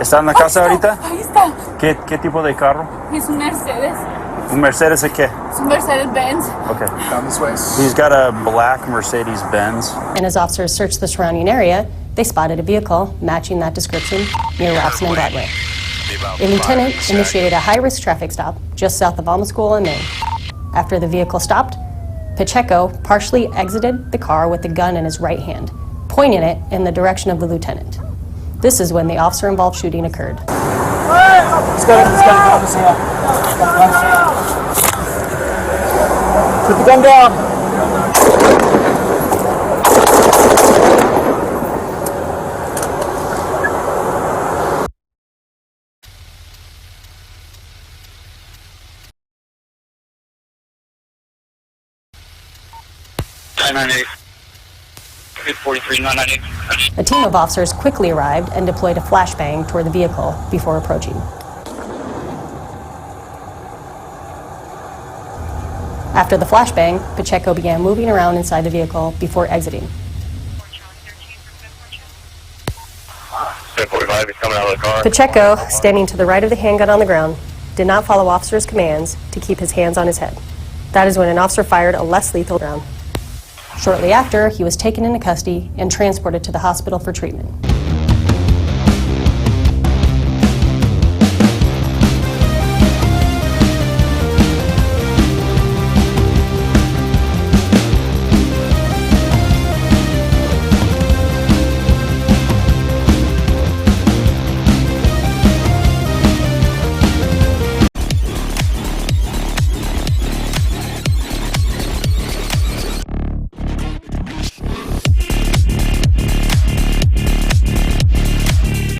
¿Está en la casa ahorita? Ahí está. ¿Qué tipo de carro? Es un Mercedes. ¿Un Mercedes de qué? Es un Mercedes-Benz. Okay. Down this way. He's got a black Mercedes-Benz. And as officers searched the surrounding area, they spotted a vehicle matching that description near Rapson and Broadway. A lieutenant initiated a high-risk traffic stop just south of Alma School in Maine. After the vehicle stopped, Pacheco partially exited the car with the gun in his right hand, pointing it in the direction of the lieutenant. This is when the officer-involved shooting occurred. Put the gun down. A team of officers quickly arrived and deployed a flashbang toward the vehicle before approaching. After the flashbang, Pacheco began moving around inside the vehicle before exiting. Pacheco, standing to the right of the handgun on the ground, did not follow officers' commands to keep his hands on his head. That is when an officer fired a less lethal round. Shortly after, he was taken into custody and transported to the hospital for treatment.